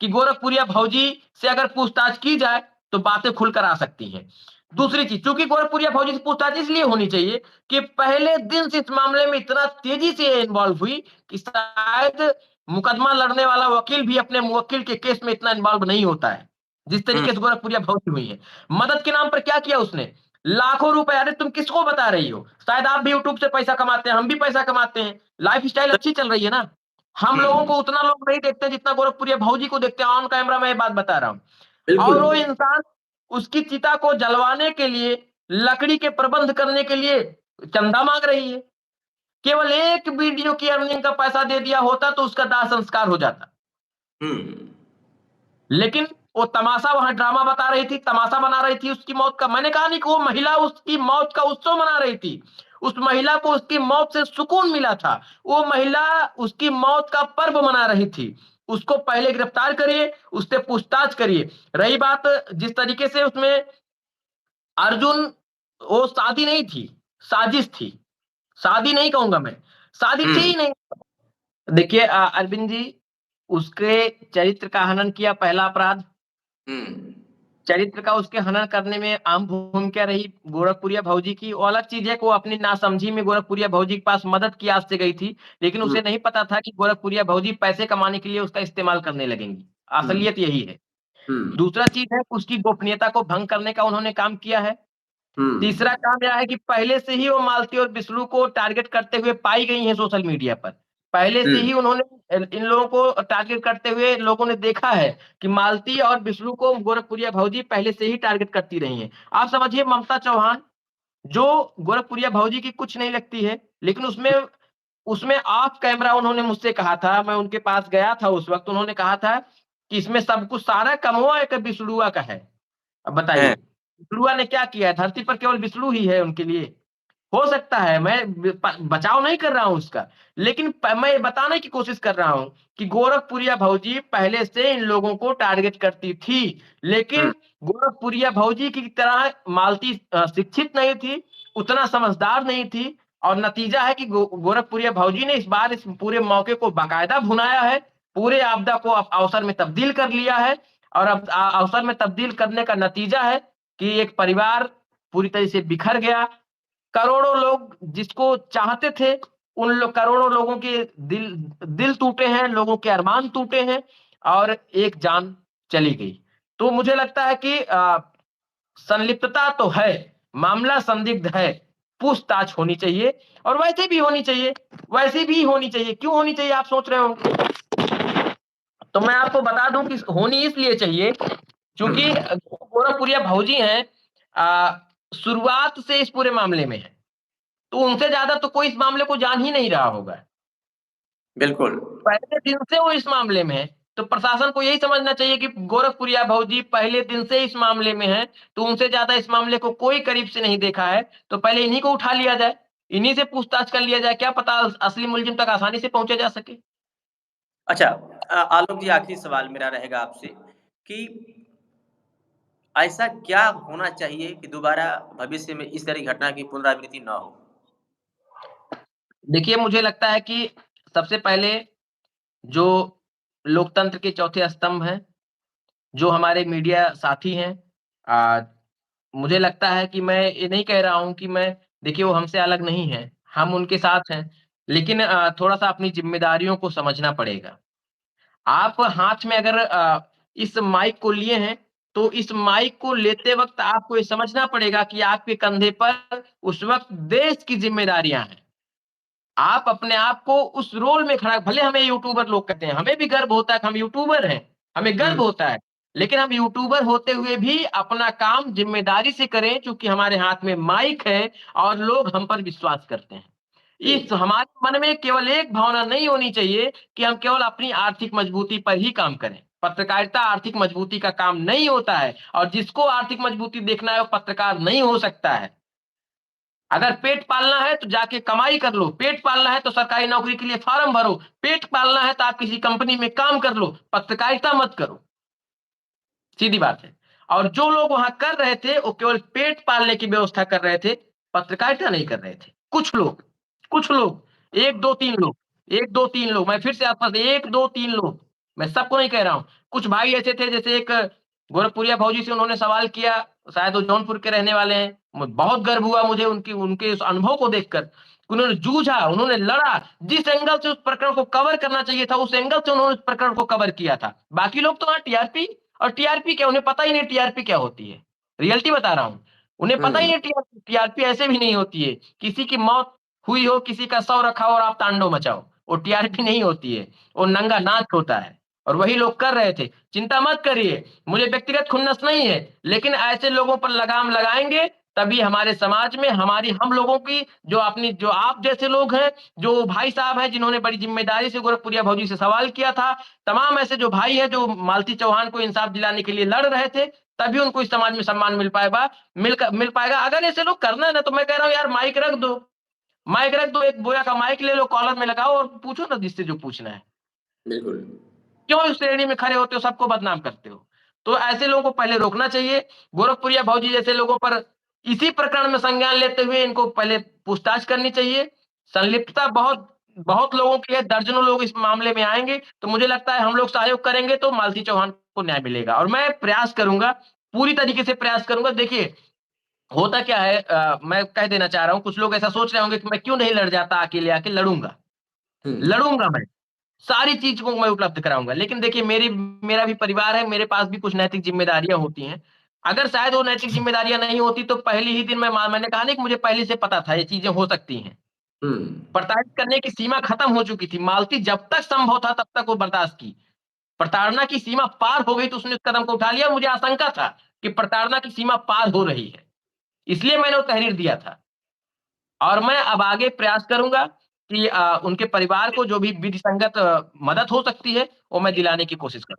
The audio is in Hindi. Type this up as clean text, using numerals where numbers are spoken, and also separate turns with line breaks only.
कि गोरखपुरिया भौजी से अगर पूछताछ की जाए तो बातें खुलकर आ सकती हैं। दूसरी चीज, चूंकि गोरखपुरिया भौजी से पूछताछ इसलिए होनी चाहिए कि पहले दिन से इस मामले में इतना तेजी से इन्वॉल्व हुई कि शायद मुकदमा लड़ने वाला वकील भी अपने मुवक्किल के केस में इतना इन्वॉल्व नहीं होता है, जिस
हम्म।
तरीके से गोरखपुरिया भौजी हुई है। मदद के नाम पर क्या किया उसने? लाखों रुपए। अरे तुम किसको बता रही हो? शायद आप भी यूट्यूब से पैसा कमाते हैं, हम भी पैसा कमाते हैं, लाइफ स्टाइल अच्छी चल रही है ना। हम लोगों
हम्म।
को उतना लोग नहीं देखते जितना गोरखपुरिया भौजी को देखते हैं। ऑन कैमरा मैं ये बात बता रहा हूँ।
बिल्कुल।
और वो इंसान उसकी चिता को जलवाने के लिए, लकड़ी के प्रबंध करने के लिए चंदा मांग रही है। केवल एक वीडियो की अर्निंग का पैसा दे दिया होता तो उसका दाह संस्कार हो जाता।
हम्म।
लेकिन वो तमाशा, वहां ड्रामा बता रही थी, तमाशा बना रही थी उसकी मौत का। मैंने कहा नहीं कि वो महिला उसकी मौत का उत्सव मना रही थी। उस महिला को उसकी मौत से सुकून मिला था। वो महिला उसकी मौत का पर्व मना रही थी। उसको पहले गिरफ्तार करिए, उससे पूछताछ करिए। रही बात जिस तरीके से उसमें अर्जुन, वो शादी नहीं थी, साजिश थी। शादी नहीं कहूंगा मैं, शादी थी
हम्म।
ही नहीं। देखिए अरविंद जी, उसके चरित्र का हनन किया, पहला अपराध।
हम्म।
चरित्र का उसके हनन करने में अहम भूमिका रही गोरखपुरिया भौजी की। वो अलग चीज है कि वो अपनी नासमझी में गोरखपुरिया भौजी के पास मदद की आस से गई थी, लेकिन
हम्म।
उसे नहीं पता था कि गोरखपुरिया भौजी पैसे कमाने के लिए उसका इस्तेमाल करने लगेंगी।
हम्म।
असलियत यही है।
हम्म।
दूसरा चीज है, उसकी गोपनीयता को भंग करने का उन्होंने काम किया है। तीसरा
हम्म।
काम यह है कि पहले से ही वो मालती और बिष्णु को टारगेट करते हुए पाई गई हैं सोशल मीडिया पर। पहले से
हम्म।
ही उन्होंने इन लोगों को टारगेट करते हुए लोगों ने देखा है कि मालती और बिष्णु को गोरखपुरिया भौजी पहले से ही टारगेट करती रही हैं। आप समझिए, ममता चौहान जो गोरखपुरिया भौजी की कुछ नहीं लगती है, लेकिन उसमें उसमें ऑफ कैमरा उन्होंने मुझसे कहा था, मैं उनके पास गया था उस वक्त, उन्होंने कहा था कि इसमें सब कुछ सारा कमवा एक बिष्णुआ का है। अब बताइए,
है।
बिष्णुआ ने क्या किया है? धरती पर केवल बिष्णु ही है उनके लिए। हो सकता है, मैं बचाव नहीं कर रहा हूं उसका, लेकिन मैं ये बताने की कोशिश कर रहा हूं कि गोरखपुरिया भौजी पहले से इन लोगों को टारगेट करती थी।
हम्म।
लेकिन गोरखपुरिया भौजी की तरह मालती शिक्षित नहीं थी, उतना समझदार नहीं थी। और नतीजा है कि गोरखपुरिया भौजी ने इस बार इस पूरे मौके को बाकायदा भुनाया है, पूरे आपदा को अवसर में तब्दील कर लिया है। और अब अवसर में तब्दील करने का नतीजा है कि एक परिवार पूरी तरह से बिखर गया। करोड़ों लोग जिसको चाहते थे, उन लोग, करोड़ों लोगों के दिल दिल टूटे हैं, लोगों के अरमान टूटे हैं, और एक जान चली गई। तो मुझे लगता है कि संलिप्तता तो है, मामला संदिग्ध है, पूछताछ होनी चाहिए। और वैसे भी होनी चाहिए, वैसे भी होनी चाहिए। क्यों होनी चाहिए आप सोच रहे हो? तो मैं आपको बता दूं कि होनी इसलिए चाहिए क्योंकि
हम्म।
गोरखपुरिया भौजी हैं, शुरुआत से इस पूरे मामले में है। तो उनसे ज्यादा तो कोई इस मामले को जान ही नहीं रहा होगा।
बिल्कुल।
पहले दिन से वो इस मामले में है। तो प्रशासन को यही समझना चाहिए कि गोरखपुरिया भौजी पहले दिन से इस मामले में है, तो उनसे ज्यादा इस मामले को कोई करीब से नहीं देखा है। तो पहले इन्हीं को उठा लिया जाए, इन्हीं से पूछताछ कर लिया जाए, क्या पता असली मुलजिम तक आसानी से पहुंचा जा सके।
अच्छा, आलोक जी, आखिरी सवाल मेरा रहेगा आपसे कि ऐसा क्या होना चाहिए कि दोबारा भविष्य में इस तरह की घटना की पुनरावृत्ति ना हो?
देखिए, मुझे लगता है कि सबसे पहले जो लोकतंत्र के चौथे स्तंभ हैं, जो हमारे मीडिया साथी हैं, आ, मुझे लगता है कि मैं ये नहीं कह रहा हूं कि मैं, देखिए वो हमसे अलग नहीं है, हम उनके साथ हैं। लेकिन थोड़ा सा अपनी जिम्मेदारियों को समझना पड़ेगा। आप हाथ में अगर इस माइक को लिए हैं, तो इस माइक को लेते वक्त आपको ये समझना पड़ेगा कि आपके कंधे पर उस वक्त देश की जिम्मेदारियां हैं। आप अपने आप को उस रोल में खड़ा, भले हमें यूट्यूबर लोग कहते हैं, हमें भी गर्व होता है कि हम यूट्यूबर हैं, हमें गर्व
हुँ।
होता है। लेकिन हम यूट्यूबर होते हुए भी अपना काम जिम्मेदारी से करें, क्योंकि हमारे हाथ में माइक है और लोग हम पर विश्वास करते हैं।
जी।
इस हमारे मन में केवल एक भावना नहीं होनी चाहिए कि हम केवल अपनी आर्थिक मजबूती पर ही काम करें। पत्रकारिता आर्थिक मजबूती का काम नहीं होता है, और जिसको आर्थिक मजबूती देखना है वो पत्रकार नहीं हो सकता है। अगर पेट पालना है तो जाके कमाई कर लो, पेट पालना है तो सरकारी नौकरी के लिए फॉर्म भरो, पेट पालना है तो आप किसी कंपनी में काम कर लो, पत्रकारिता मत करो। सीधी बात है। और जो लोग वहां कर रहे थे वो केवल पेट पालने की व्यवस्था कर रहे थे, पत्रकारिता नहीं कर रहे थे। कुछ लोग, एक दो तीन लोग, एक दो तीन लोग, मैं फिर से आपका, एक दो तीन लोग, मैं सबको नहीं कह रहा हूँ। कुछ भाई ऐसे थे जैसे एक गोरखपुरिया भौजी से उन्होंने सवाल किया, शायद वो जौनपुर के रहने वाले हैं। बहुत गर्व हुआ मुझे उनकी उनके उस अनुभव को देखकर। उन्होंने जूझा, उन्होंने लड़ा, जिस एंगल से उस प्रकरण को कवर करना चाहिए था, उस एंगल से उन्होंने उस प्रकरण को कवर किया था। बाकी लोग तो हाँ टीआरपी और टीआरपी क्या, उन्हें पता ही नहीं टीआरपी क्या होती है। रियलिटी बता रहा हूँ। उन्हें पता ही
हुँ,
नहीं टीआरपी टीआरपी ऐसे भी नहीं होती है। किसी की मौत हुई हो, किसी का शव रखा हो और आप तांडव मचाओ, वो टीआरपी नहीं होती है, वो नंगा नाच होता है। और वही लोग कर रहे थे। चिंता मत करिए, मुझे व्यक्तिगत खुन्नस नहीं है, लेकिन ऐसे लोगों पर लगाम लगाएँगे, तभी हमारे समाज में हमारी हम लोगों की जो आप जैसे लोग हैं, जो भाई साहब हैं जिन्होंने बड़ी ज़िम्मेदारी से गोरखपुरिया भौजी से सवाल किया था, तमाम ऐसे जो भाई हैं जो मालती चौहान को इंसाफ दिलाने के लिए लड़ रहे थे, तभी उनको इस समाज में सम्मान मिल पाएगा। अगर ऐसे लोग करना है ना, तो मैं कह रहा हूँ यार माइक रख दो, एक बोया का माइक ले लो, कॉलर में लगाओ और पूछो ना जिससे जो पूछना है।
बिल्कुल।
क्यों उस श्रेणी में खड़े होते हो, सबको बदनाम करते हो? तो ऐसे लोगों को पहले रोकना चाहिए। गोरखपुरिया भौजी जैसे लोगों पर इसी प्रकरण में संज्ञान लेते हुए इनको पहले पूछताछ करनी चाहिए। संलिप्तता बहुत बहुत लोगों की है, दर्जनों लोग इस मामले में आएँगे, तो मुझे लगता है हम लोग सहयोग करेंगे तो मालती चौहान को न्याय मिलेगा और मैं प्रयास करूँगा, पूरी तरीके से प्रयास करूँगा। देखिए, होता क्या है मैं कह देना चाह रहा हूँ, कुछ लोग ऐसा सोच रहे होंगे कि मैं क्यों नहीं लड़ जाता अकेले आके लड़ूँगा।
हुँ,
लड़ूँगा मैं। सारी चीज़ को मैं उपलब्ध कराऊँगा। लेकिन देखिए मेरा भी परिवार है, मेरे पास भी कुछ नैतिक ज़िम्मेदारियाँ होती हैं। अगर शायद वो नैतिक ज़िम्मेदारियाँ नहीं होती तो पहले ही दिन मैंने कहा ना कि मुझे पहले से पता था ये चीज़ें हो सकती हैं।
हुँ,
प्रताड़ित करने की सीमा खत्म हो चुकी थी। मालती जब तक संभव था तब तक वो बर्दाश्त की। प्रताड़ना की सीमा पार हो गई तो उसने उस कदम को उठा लिया। मुझे आशंका था कि प्रताड़ना की सीमा पार हो रही है। इसलिए मैंने वो तहरीर दिया था। और मैं अब आगे प्रयास करूँगा कि उनके परिवार को जो भी विधि संगत मदद हो सकती है, वो मैं दिलाने की कोशिश करूँ।